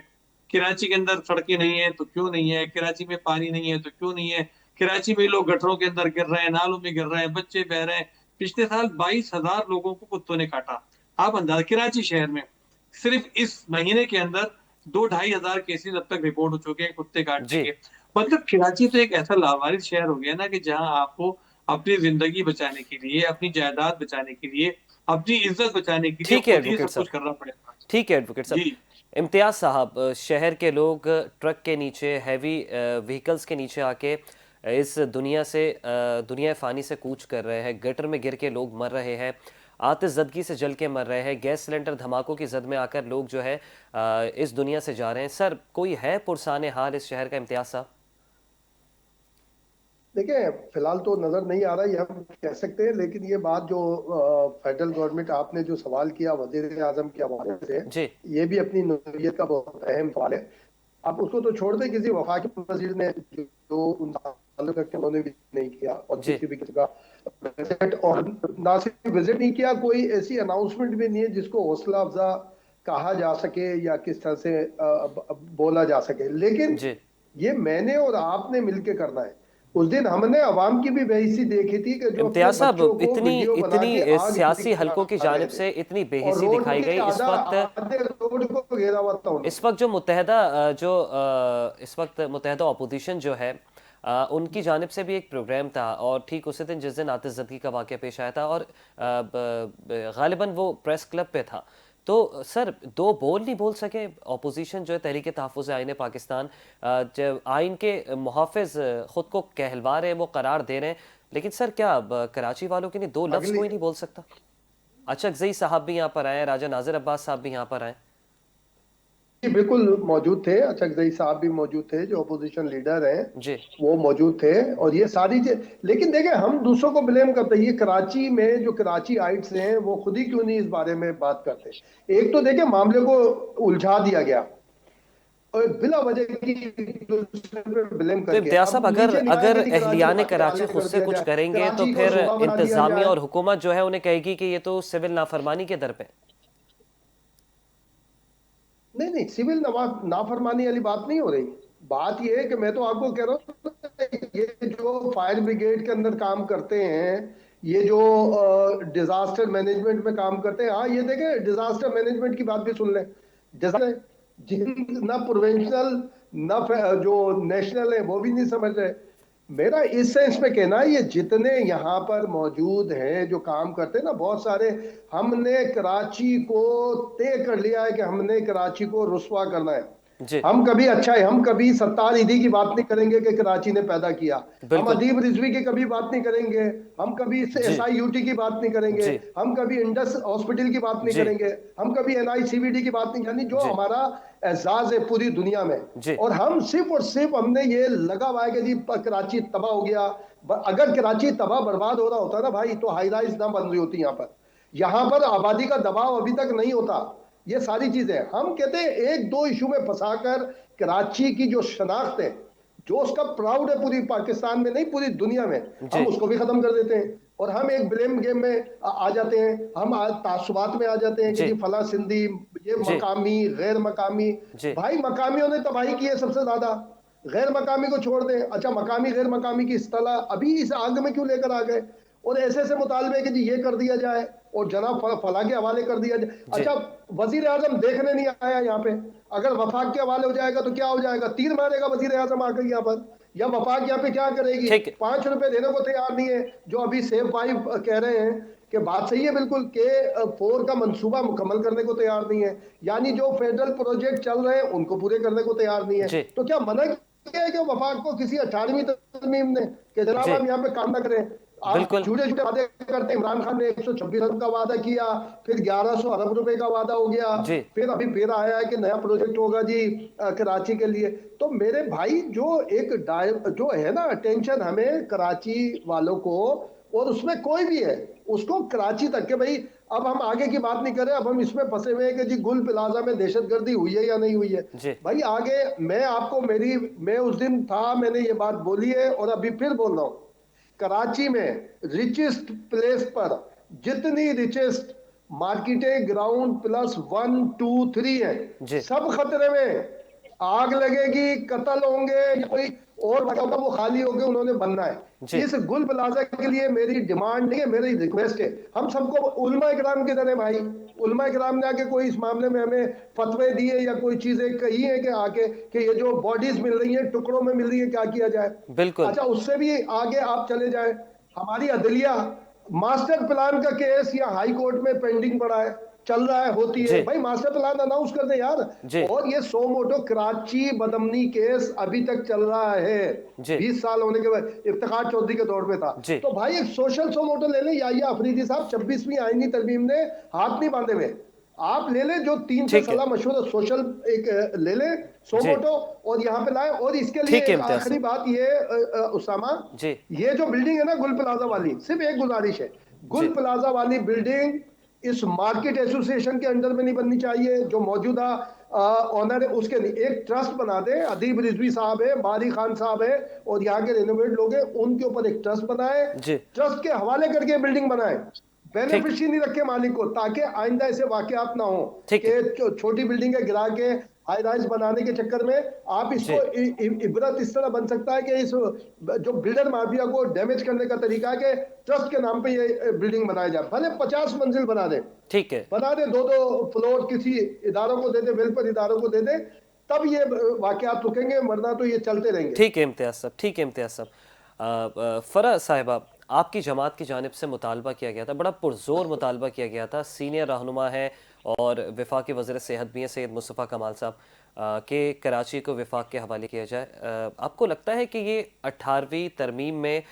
कराची के अंदर सड़कें नहीं है तो क्यों नहीं है, कराची में पानी नहीं है तो क्यों नहीं है, कराची में लोग गटरों के अंदर गिर रहे हैं, नालों में गिर रहे हैं, बच्चे बह रहे हैं। पिछले साल 22,000 लोगों को कुत्तों ने काटा। आप अंदाजा, कराची शहर में सिर्फ इस महीने के अंदर 2-2.5 हजार केसेस अब तक रिपोर्ट हो चुके हैं कुत्ते काटने जी के। मतलब कराची तो एक ऐसा लावारिस शहर हो गया ना कि जहां आपको अपनी जिंदगी बचाने के लिए, अपनी जायदाद बचाने के लिए, अपनी इज्जत बचाने के लिए ठीक है खुद ही एडवोकेट सब कुछ साहब, करना पड़ेगा। ठीक है एडवोकेट साहब। जी इम्तियाज साहब, शहर के लोग ट्रक के नीचे, हैवी व्हीकल्स के नीचे आके इस दुनिया से, दुनिया फ़ानी से कूच कर रहे हैं। गटर में गिर के लोग मर रहे हैं, आतिशज़दगी से जल के मर रहे हैं, गैस सिलेंडर धमाकों की जद में आकर लोग जो है इस दुनिया से जा रहे हैं। सर, कोई है पुरसाने हाल इस शहर का इम्तियाज साहब? देखिए, फिलहाल तो नजर नहीं आ रहा, ये हम कह सकते हैं, लेकिन ये बात जो फेडरल गवर्नमेंट, आपने जो सवाल किया वजीर आजम के हवाले से, जी ये भी अपनी नौयत का बहुत अहम सवाल है। आप उसको तो छोड़ दें, किसी वफाकी वजीर ने जो उन सालों तक उन्होंने भी नहीं किया, और जी किसी भी किसी का विजिट, और ना सिर्फ विजिट नहीं किया, कोई ऐसी अनाउंसमेंट भी नहीं है जिसको हौसला अफजा कहा जा सके या किस तरह से बोला जा सके। लेकिन जी ये मैंने और आपने मिलके करना है। उस दिन हमने अवाम की भी बेइज्जती देखी थी कि जो अपने इम्तियाज साहब, बच्चों को इतनी वीडियो बना के इतनी आग सियासी दिखा हलकों की रहे जानिब थे, से इतनी और बेहिसी रोड दिखाई के गई इस वक्त। आधे रोड को घेरा हुआ था उन्होंने। इस वक्त जो मुत्तहदा इस वक्त मुत्तहदा अपोजिशन जो है, उनकी जानिब से भी एक प्रोग्राम था, और ठीक उसी दिन जिस दिन आतिशज़दगी का वाक़या पेश आया था, और गालिबन वो प्रेस क्लब पे था। तो सर, दो बोल नहीं बोल सके अपोजिशन जो है, तहरीक तहफ़्फ़ुज़ आइन पाकिस्तान, जब आइन के मुहाफ़िज़ ख़ुद को कहलवा रहे हैं, वो करार दे रहे हैं, लेकिन सर क्या कराची वालों के लिए दो लफ्ज़ अगली कोई नहीं बोल सकता? अचकज़ई साहब भी यहाँ पर आए, राजा नाज़िर अब्बास साहब भी यहाँ पर आए। जी बिल्कुल मौजूद थे, अचकजई साहब भी मौजूद थे, जो अपोजिशन लीडर हैं जी वो मौजूद थे, और ये सारी चीज। लेकिन देखें, हम दूसरों को ब्लेम करते हैं, ये कराची में जो कराची आइट्स हैं वो खुद ही क्यों नहीं इस बारे में बात करते। एक तो देखें, मामले को उलझा दिया गया और बिला वजह की दूसरे पे ब्लेम तो करके इम्तियाज अब साहब, अगर नीचे निकाल अगर के कराची को अहलियाने हवाले कराची कर खुद से दिया कुछ जाए, करेंगे तो कराची को फिर सूबा बना दिया इंतजामिया जाए। और हुकूमत जो है उन्हें कहेगी कि ये तो सिविल नाफरमानी के दर पे। नहीं नहीं, सिविल नाफरमानी वाली बात नहीं हो रही। बात ये है कि मैं तो आपको कह रहा हूँ, ये जो फायर ब्रिगेड के अंदर काम करते हैं, ये जो डिजास्टर मैनेजमेंट में काम करते हैं, हाँ ये देखें, डिजास्टर मैनेजमेंट की बात भी सुन लें। डिजास्टर जिन ना प्रोवेंशनल ना जो नेशनल है वो भी नहीं समझ रहे। मेरा इस सेंस में कहना है, ये जितने यहाँ पर मौजूद हैं जो काम करते हैं ना, बहुत सारे, हमने कराची को तय कर लिया है कि हमने कराची को रुस्वा करना है। जी हम कभी, अच्छा है, हम कभी सत्तार ईदी की बात नहीं करेंगे कि कराची ने पैदा किया, हम बिल्कुल। अदीब रिजवी की कभी बात नहीं करेंगे, हम कभी जी SIUT की बात नहीं करेंगे, जी हम कभी इंडस हॉस्पिटल की बात नहीं जी करेंगे, हम कभी NICVD की बात नहीं, यानी जो जी हमारा एजाज है पूरी दुनिया में। जी और हम सिर्फ और सिर्फ हमने ये लगा हुआ है कि जी कराची तबाह हो गया। अगर कराची तबाह बर्बाद हो रहा होता ना भाई, तो हाई राइज ना बन रही होती यहाँ पर आबादी का दबाव अभी तक नहीं होता। ये सारी चीजें हम कहते हैं, एक दो इशू में फंसाकर कराची की जो शनाख्त है, जो उसका प्राउड है पूरी पाकिस्तान में नहीं पूरी दुनिया में, जी हम उसको भी खत्म कर देते हैं, और हम एक ब्लेम गेम में आ जाते हैं, हम तासुबात में आ जाते हैं कि जी जी फला सिंधी, ये जी मकामी गैर मकामी। जी भाई मकामियों ने तबाही की है सबसे ज्यादा, गैर मकामी को छोड़ दें। अच्छा, मकामी गैर मकामी की इस्तेलाह अभी इस आग में क्यों लेकर आ गए, और ऐसे ऐसे मुतालबे कि जी ये कर दिया जाए और जनाब फला के हवाले कर दिया जाए। जी अच्छा, वजीर आजम देखने नहीं आया यहाँ पे, अगर वफाक के हवाले हो जाएगा तो क्या हो जाएगा, तीर मारेगा वजीर आजम आकर यहाँ पर, या वफाक यहाँ पे क्या करेगी, ठीक है। 5 रुपए देने को तैयार नहीं है। जो अभी सेफ भाई कह रहे हैं कि बात सही है बिल्कुल, के 4 का मंसूबा मुकम्मल करने को तैयार नहीं है, यानी जो फेडरल प्रोजेक्ट चल रहे हैं उनको पूरे करने को तैयार नहीं है। जी तो क्या मना किया है कि वफाक को किसी 18वीं तरमीम ने कि जनाब जी हम यहाँ पे काम ना करें। आप बिल्कुल। झूठे झूठे वादे करते। इमरान खान ने 126 अरब का वादा किया, फिर 1100 अरब रुपए का वादा हो गया, जी। फिर अभी फिर आया है कि नया प्रोजेक्ट होगा जी कराची के लिए। तो मेरे भाई जो है ना टेंशन हमें कराची वालों को, और उसमें कोई भी है उसको कराची तक के भाई, अब हम आगे की बात नहीं करें, अब हम इसमें फंसे हुए हैं कि जी गुल प्लाजा में दहशतगर्दी हुई है या नहीं हुई है। जी। भाई आगे मैं उस दिन था, मैंने ये बात बोली है और अभी फिर बोल रहा हूं, कराची में रिचेस्ट प्लेस पर जितनी रिचेस्ट मार्केटें ग्राउंड प्लस 1 2 3 है, जी। सब खतरे में। आग लगेगी, कत्ल होंगे, या कोई और होगा, वो खाली होके उन्होंने बनना है। जी। इस गुल प्लाजा के लिए मेरी डिमांड नहीं है, मेरी रिक्वेस्ट है। हम सबको उलमा इकराम की तरह भाई, उलमा इकराम ने आके कोई इस मामले में हमें फतवे दिए या कोई चीजें कही है कि आके कि ये जो बॉडीज मिल रही है टुकड़ों में मिल रही है, क्या किया जाए। बिल्कुल। अच्छा, उससे भी आगे आप चले जाए, हमारी अदलिया मास्टर प्लान का केस या हाई कोर्ट में पेंडिंग पड़ा है, चल रहा है, होती है जी। भाई, मास्टर प्लान अनाउंस कर दे यार। जी। और ये सो मोटो कराची बदमनी केस अभी तक चल रहा है, जी। 20 साल होने के बाद, इफ्तिखार चौधरी के दौर में था। जी। तो भाई एक सोशल सो मोटो ले लें, या अफरीदी साहब 26वीं आईनी तरमीम ने हाथ नहीं बांधे हुए, आप ले लें जो 3 से ठीक है। सलाह मशवरा सोशल एक ले लें सो जी। मोटो, और यहाँ पे लाए। और इसके लिए ठीक है एक इम्तियाज आखिरी साहब। बात ये उसामा, जी। ये जो बिल्डिंग है ना गुल प्लाजा वाली, सिर्फ एक गुजारिश है, जी। गुल प्लाजा वाली बिल्डिंग इस मार्केट एसोसिएशन के अंडर में नहीं बननी चाहिए। जो मौजूदा ऑनर है उसके नहीं, एक ट्रस्ट बना दे, अदीब रिजवी साहब है, बारी खान साहब है और यहाँ के रेनोवेट लोग हैं, उनके ऊपर एक ट्रस्ट बनाए, जी। ट्रस्ट के हवाले करके बिल्डिंग बनाए, ठीक। बेनिफिशियरी नहीं रखे मालिक को, ताकि आइंदा ऐसे वाकयात ना हो ठीक है। कि छोटी बिल्डिंग है गिरा के हाई राइज बनाने के चक्कर में आप जी। इसको इबरत इस तरह बन सकता है कि इस जो बिल्डर माफिया को डैमेज करने का तरीका है कि ट्रस्ट के नाम पे ये बिल्डिंग बनाया जाए, भले 50 मंजिल बना दे, ठीक है। बना दे, 2 2 फ्लोर किसी इदारों को दे दे, वेलफेयर इदारों को दे दे, तब ये वाकयात रुकेंगे, वरना तो ये चलते रहेंगे। ठीक है इम्तियाज साहब। ठीक है इम्तियाज साहब। फरा साहिबा, आपकी जमात की जानिब से मुतालबा किया गया था, बड़ा पुरजोर मुतालबा किया गया था, सीनियर रहनुमा है और वफाकी वज़ीर सेहत भी हैं सैयद मुस्तफ़ा कमाल साहब, कि कराची को वफाक के हवाले किया जाए। आपको लगता है कि ये 18वीं तरमीम में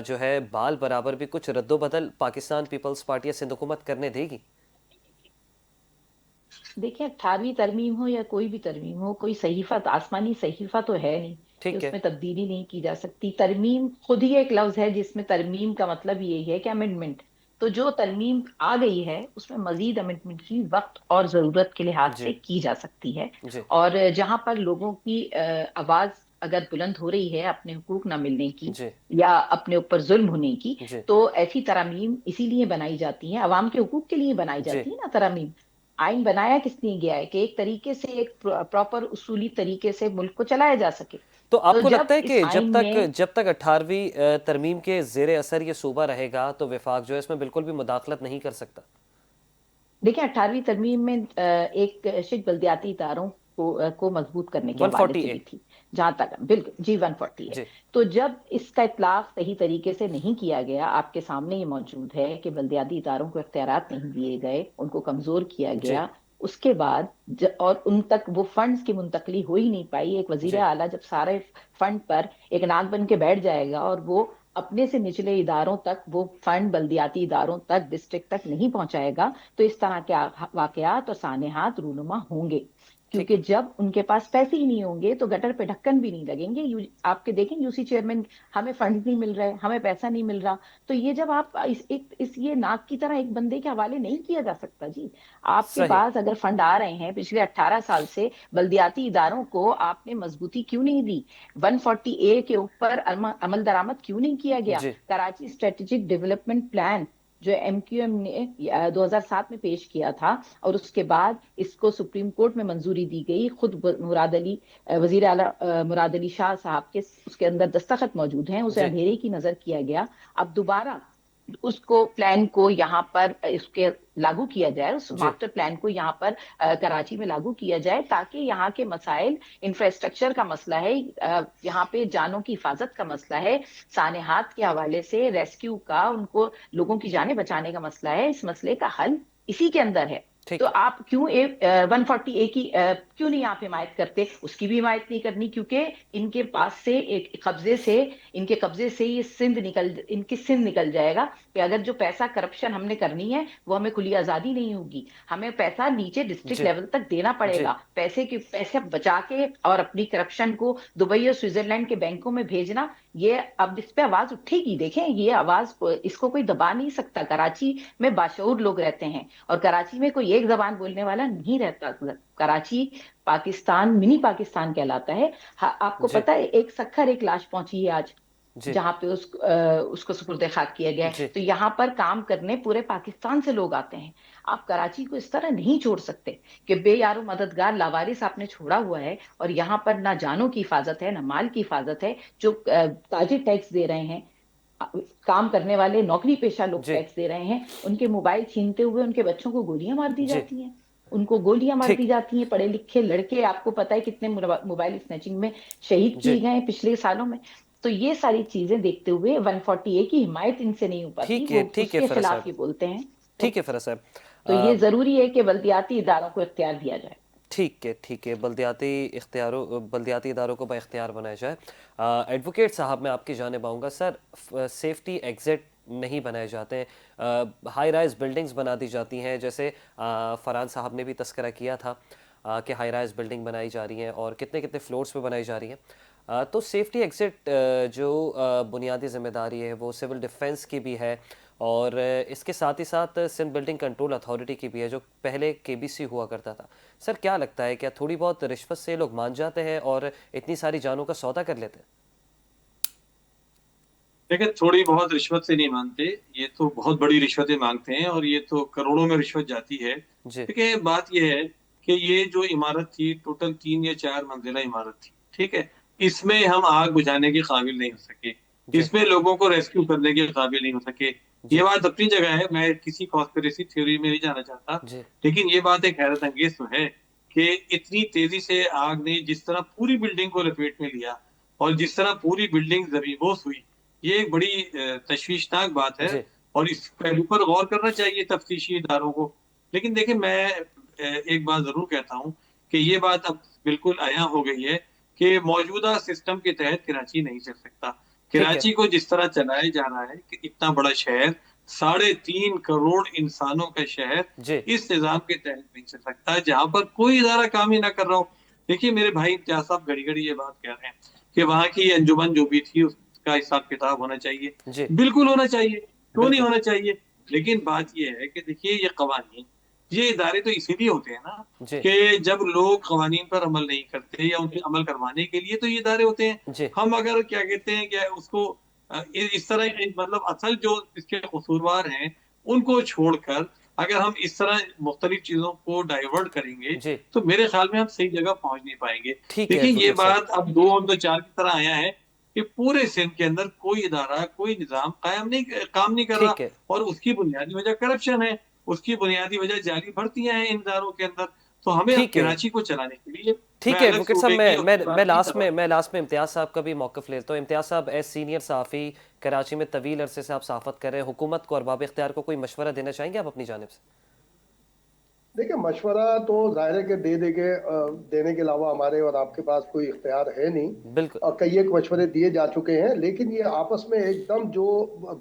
जो है बाल बराबर भी कुछ रद्दोबदल पाकिस्तान पीपल्स पार्टी या सिंध हुकूमत करने देगी? देखिए 18वीं तरमीम हो या कोई भी तरमीम हो, कोई सहीफा आसमानी सहीफा तो है नहीं कि ठीक है। उसमें तब्दीली नहीं की जा सकती। तरमीम खुद ही एक लफ्ज है जिसमें तरमीम का मतलब यही है कि अमेंडमेंट। तो जो तरमीम आ गई है उसमें मजीद अमेंडमेंट की वक्त और जरूरत के लिहाज जी। से की जा सकती है। जी। और जहां पर लोगों की आवाज अगर बुलंद हो रही है अपने हुकूक ना मिलने की जी। या अपने ऊपर जुल्म होने की, जी। तो ऐसी तरमीम इसीलिए बनाई जाती है, अवाम के हुकूक के लिए बनाई जी। जाती है ना तरमीम। आइन बनाया किसने गया है कि एक तरीके से, एक प्रॉपर उसूली तरीके से मुल्क को चलाया जा सके। तो तो आपको लगता जब है इस कि आइन में, जब तक 18वीं तरमीम के ज़ेर असर ये सूबा रहेगा तो वफाक जो है इसमें बिल्कुल भी मुदाखलत नहीं कर सकता? देखिए 18वीं तरमीम में एक शिक बल्दियाती इदारों को मजबूत करने के हवाले 140 से ए। भी थी। जहां तक बिल्कुल जी 140 है। जी। तो जब इसका इतलाफ सही तरीके से नहीं किया गया, आपके सामने ये मौजूद है कि बल्दियाती इदारों को इख्तियारात नहीं दिए गए, उनको कमजोर किया जी। गया, उसके बाद और उन तक वो फंड्स की मुंतकली हो ही नहीं पाई। एक वजीर जी। आला जब सारे फंड पर एक नाक बन के बैठ जाएगा और वो अपने से निचले इदारों तक वो फंड बल्दियाती इदारों तक, डिस्ट्रिक्ट तक नहीं पहुंचाएगा, तो इस तरह के वाकयात और सानेहात रूनुमा होंगे। ठीक क्योंकि है। जब उनके पास पैसे ही नहीं होंगे तो गटर पे ढक्कन भी नहीं लगेंगे। आपके देखें यूसी चेयरमैन, हमें फंड नहीं मिल रहे, हमें पैसा नहीं मिल रहा। तो ये जब आप इस ये नाक की तरह एक बंदे के हवाले नहीं किया जा सकता जी। आपके सही। पास अगर फंड आ रहे हैं पिछले 18 साल से, बल्दियाती इदारों को आपने मजबूती क्यों नहीं दी? 140A के ऊपर अमल दरामद क्यों नहीं किया गया? जी। कराची स्ट्रेटेजिक डेवलपमेंट प्लान जो एमक्यूएम ने 2007 में पेश किया था और उसके बाद इसको सुप्रीम कोर्ट में मंजूरी दी गई, खुद मुराद अली वजीर आला मुराद अली शाह साहब के उसके अंदर दस्तखत मौजूद हैं, उसे जी। अंधेरे की नजर किया गया। अब दोबारा उसको प्लान को यहाँ पर इसके लागू किया जाए, उस जी। मास्टर प्लान को यहाँ पर कराची में लागू किया जाए, ताकि यहाँ के मसाइल, इंफ्रास्ट्रक्चर का मसला है, यहाँ पे जानों की हिफाजत का मसला है, सानेहात के हवाले से रेस्क्यू का, उनको लोगों की जानें बचाने का मसला है, इस मसले का हल इसी के अंदर है। ठीक तो है। आप क्यों 140A की क्यों नहीं आप हिमायत करते? उसकी भी हिमायत नहीं करनी, क्योंकि इनके पास से इनके कब्जे से ये इनकी सिंध निकल जाएगा कि अगर जो पैसा करप्शन हमने करनी है वो हमें खुली आजादी नहीं होगी, हमें पैसा नीचे डिस्ट्रिक्ट जी लेवल तक देना जी पड़ेगा। पैसे बचा के और अपनी करप्शन को दुबई और स्विट्जरलैंड के बैंकों में भेजना, ये अब इस पे आवाज उठेगी। देखें, ये आवाज इसको कोई दबा नहीं सकता। कराची में बाशऊर लोग रहते हैं और कराची में कोई एक जबान बोलने वाला नहीं रहता। कराची पाकिस्तान, मिनी पाकिस्तान कहलाता है। आपको जी पता है, एक सखर एक लाश पहुंची है आज, जी जहां पे उसको सुपुर्द खाक किया गया है। जी। तो यहाँ पर काम करने पूरे पाकिस्तान से लोग आते हैं। आप कराची को इस तरह नहीं छोड़ सकते कि बेयारो मददगार लावारिस आपने छोड़ा हुआ है, और यहाँ पर ना जानों की हिफाजत है ना माल की हिफाजत है। जो ताजिर टैक्स दे रहे हैं, काम करने वाले नौकरी पेशा लोग जी टैक्स दे रहे हैं, उनके मोबाइल छीनते हुए उनके बच्चों को गोलियां मार दी जी। जाती हैं। उनको गोलियां मार दी ठीक। जाती हैं। पढ़े लिखे लड़के, आपको पता है कितने मोबाइल स्नैचिंग में शहीद जी। किए गए हैं पिछले सालों में। तो ये सारी चीजें देखते हुए 140A की हिमायत इनसे नहीं हो पाती, वो ठीक है उसके फराज खिलाफ साहब। ये बोलते हैं। ठीक तो, है फराज साहब। तो ये जरूरी है कि बल्दियाती इदारों को इख्तियार दिया जाए। ठीक है, बल्दियाती इदारों को बाइख्तियार बनाया जाए। एडवोकेट साहब, मैं आपकी जानिब आऊँगा। सर, सेफ्टी एग्जिट नहीं बनाए जाते हैं, हाई राइज बिल्डिंग्स बना दी जाती हैं, जैसे फरहान साहब ने भी तस्करा किया था कि हाई राइज बिल्डिंग बनाई जा रही हैं और कितने कितने फ्लोर्स पे बनाई जा रही हैं। तो सेफ्टी एग्जिट जो बुनियादी जिम्मेदारी है वो सिविल डिफेंस की भी है, और इसके साथ ही साथ सिंध बिल्डिंग कंट्रोल अथॉरिटी की भी है, जो पहले केबीसी हुआ करता था। सर, क्या लगता है, क्या थोड़ी बहुत रिश्वत से लोग मान जाते हैं और इतनी सारी जानों का सौदा कर लेते हैं? देखिए, थोड़ी बहुत रिश्वत से नहीं मानते, ये तो बहुत बड़ी रिश्वतें मांगते हैं और ये तो करोड़ों में रिश्वत जाती है। जी देखिए, बात ये है कि ये जो इमारत थी, टोटल 3 या 4 मंजिला इमारत थी, ठीक है। इसमें हम आग बुझाने के काबिल नहीं हो सके, जी इसमें लोगों को रेस्क्यू करने के काबिल नहीं हो सके। ये जी बात अपनी जगह है, मैं किसी कॉन्स्पिरेसी थ्योरी में नहीं जाना चाहता, जी लेकिन ये बात एक हैरत अंगेज तो है कि इतनी तेजी से आग ने जिस तरह पूरी बिल्डिंग को लपेट में लिया और जिस तरह पूरी बिल्डिंग जमींदोज हुई, ये एक बड़ी तशवीशनाक बात है जी और इस पहलू पर गौर करना चाहिए तफ्तीशी इदारों को। लेकिन देखिए, मैं एक बात जरूर कहता हूँ कि ये बात अब बिल्कुल आया हो गई है कि मौजूदा सिस्टम के तहत कराची नहीं चल सकता। ठीक है। कराची को जिस तरह चलाया जा रहा है कि इतना बड़ा शहर, 3.5 करोड़ इंसानों का शहर, जी इस निजाम के तहत नहीं चल सकता जहां पर कोई इदारा काम ही ना कर रहा हो। देखिए, मेरे भाई इम्तियाज साहब घड़ी घड़ी ये बात कह रहे हैं कि वहां की अंजुमन जो भी थी उसका हिसाब किताब होना चाहिए। जी बिल्कुल होना चाहिए, क्यों नहीं बिल्कुल। होना चाहिए। लेकिन बात यह है कि देखिए, ये कवानीन, ये इदारे तो इसीलिए होते हैं ना जी कि जब लोग कवानीन पर अमल नहीं करते या उनके अमल करवाने के लिए तो ये इदारे होते हैं। जी हम अगर क्या कहते हैं, क्या उसको इस तरह मतलब असल जो इसके कसूरवार हैं उनको छोड़कर अगर हम इस तरह मुख्तलिफ चीजों को डाइवर्ट करेंगे जी। तो मेरे ख्याल में हम सही जगह पहुंच नहीं पाएंगे। ठीक है देखिए, ये एडवोकेट साहब। बात अब 2 और 2 4 की तरह आया है कि पूरे सिंध के अंदर कोई इदारा, कोई निजाम काम नहीं कर रहा ठीक है। और उसकी बुनियादी वजह करप्शन है, उसकी बुनियादी वजह जाली भर्तियां हैं इन इदारों के अंदर। तो हमें अब ठीक है। कराची को चलाने के लिए मैं ठीक है अलग एडवोकेट साहब, सूबे की और मैं हुकूमत की लास्ट में तरफ। इम्तियाज़ साहब का भी मौक़िफ़ लेता हूँ। इम्तियाज़ साहब, एज सीनियर सहाफ़ी, कराची में तवील अरसे से आप सहाफ़त कर रहे हैं, हुकूमत को और बाब इख्तियार को कोई मशवरा देना चाहेंगे आप अपनी जानिब से? देखिए, मशवरा तो जाहिर है कि देने के अलावा हमारे और आपके पास कोई इख्तियार है नहीं। बिल्कुल। और कई एक मशवरे दिए जा चुके हैं, लेकिन ये आपस में एकदम जो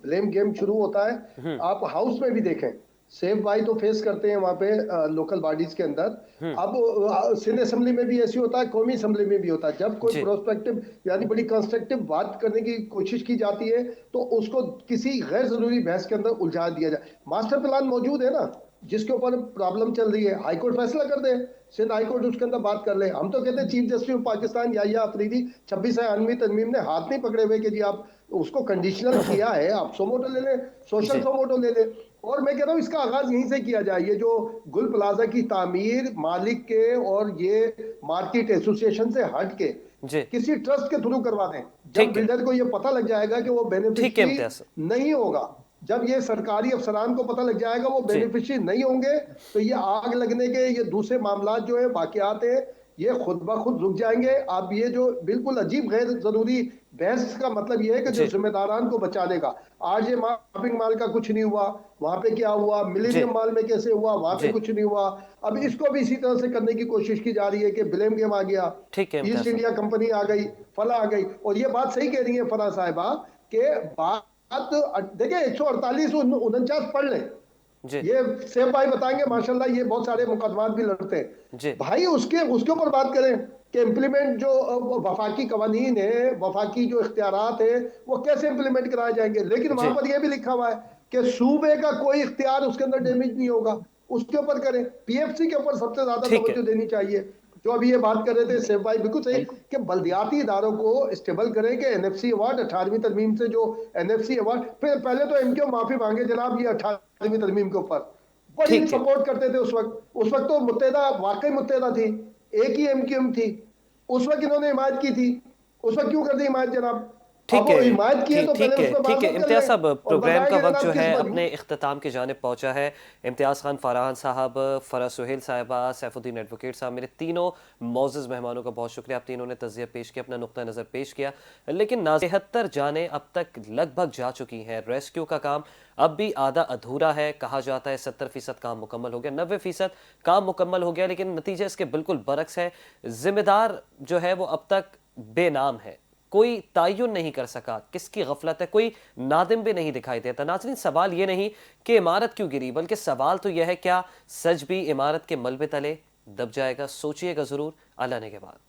ब्लेम गेम शुरू होता है, आप हाउस में भी देखें, सेफ बाई तो फेस करते हैं वहाँ पे लोकल बॉडीज के अंदर। अब सिंध असेंबली में भी ऐसी होता है, कौमी असेंबली में भी होता है। जब कोई जी प्रोस्पेक्टिव यानी बड़ी कंस्ट्रक्टिव बात करने की कोशिश की जाती है तो उसको किसी गैर जरूरी बहस के अंदर उलझा दिया जाए। मास्टर प्लान मौजूद है ना, जिसके ऊपर प्रॉब्लम चल रही है, हाईकोर्ट फैसला कर दे, सिंध हाईकोर्ट उसके अंदर बात कर ले। हम तो कहते हैं chief justice of Pakistan Yahya Afridi 26 है, अनवी तनवीम ने हाथ नहीं पकड़े हुए कि जी आप उसको कंडीशनल किया है, आप सोमोटो ले ले, सोशल जी सोमोटो ले ले। और मैं कह रहा हूँ इसका आगाज यहीं से किया जाए। ये जो गुल प्लाजा की तामीर मालिक के और ये मार्केट एसोसिएशन से हट के जी। किसी ट्रस्ट के थ्रू करवा दें। जब ठीक है। बिल्डर को ये पता लग जाएगा कि वो ठीक है बेनिफिशियरी इम्तियाज़ साहब। नहीं होगा, जब ये सरकारी अफसरान को पता लग जाएगा वो जी बेनिफिशियरी नहीं होंगे, तो ये आग लगने के ये दूसरे मामला जो है बाकियात है, ये खुद ब खुद रुक जाएंगे। अब ये जो बिल्कुल अजीब गैर जरूरी बहस का मतलब ये है कि जो जी जिम्मेदारान को बचाने का, आज ये शॉपिंग मॉल का कुछ नहीं हुआ, वहां पे क्या हुआ, जी मिलेनियम मॉल में कैसे हुआ, वहां पे जी कुछ नहीं हुआ। अब इसको भी इसी तरह से करने की कोशिश की जा रही है कि ब्लेम गेम आ गया, ठीक है ईस्ट इम्तियाज साहब। इंडिया कंपनी आ गई, फला आ गई। और ये बात सही कह रही है फरा साहिबा कि बात, देखिए 148 49 पढ़ लें, जी ये सेफ भाई बताएंगे माशाल्लाह, ये बहुत सारे मुकदमात भी लड़ते हैं जी भाई। उसके उसके ऊपर बात करें कि इम्प्लीमेंट जो वफाकी कवानीन है, वफाकी जो इख्तियारात है, वो कैसे इम्प्लीमेंट कराए जाएंगे। लेकिन जी वहां पर यह भी लिखा हुआ है कि सूबे का कोई इख्तियार उसके अंदर डैमेज नहीं होगा, उसके ऊपर करें। पीएफसी के ऊपर सबसे ज्यादा ठीक है तवज्जो देनी चाहिए। जो अभी ये बात कर रहे थे सेफ भाई, बिल्कुल सही बिल्कुल कि बल्दियाती इदारों को स्टेबल करें कि एनएफसी अवार्ड 18वीं तरमीम से जो एनएफसी अवार्ड, फिर पहले तो एमक्यू माफी मांगे जनाब, ये 18वीं तरमीम के ऊपर बड़ी ठीक है सपोर्ट करते थे उस वक्त तो मुत्तहदा, वाकई मुत्तहदा थी, एक ही एमक्यूएम थी उस वक्त, इन्होंने हिमायत की थी। उस वक्त क्यों कर दी हिमायत जनाब? अब ठीक वो है हिमायत की है तो पहले उस पर बात ठीक है मत कर इम्तियाज लें साहब, और प्रोग्राम का बताएंगे वक्त जो जनाब है किस अपने इख्तिताम की जानिब पहुंचा है। इम्तियाज़ खान फराहान साहब, फरा सुहेल साहिबा, सैफुद्दीन एडवोकेट साहब, मेरे तीनों मोअज़्ज़ज़ मेहमानों का बहुत शुक्रिया। आप तीनों ने तज़िया पेश किया, अपना नुक्ता नज़र पेश किया। लेकिन 73 जानें अब तक लगभग जा चुकी हैं। रेस्क्यू का काम अब भी आधा अधूरा है। कहा जाता है 70% काम मुकम्मल हो गया, 90% काम मुकम्मल हो गया, लेकिन नतीजा इसके बिल्कुल बरक्स है। जिम्मेदार जो है वो अब तक बेनाम है, कोई तयन नहीं कर सका किसकी गफलत है, कोई नादिम भी नहीं दिखाई देता। नाज़रीन, सवाल ये नहीं कि इमारत क्यों गिरी, बल्कि सवाल तो यह है क्या सच भी इमारत के मलबे तले दब जाएगा। सोचिएगा ज़रूर अल्लाह ने के बाद।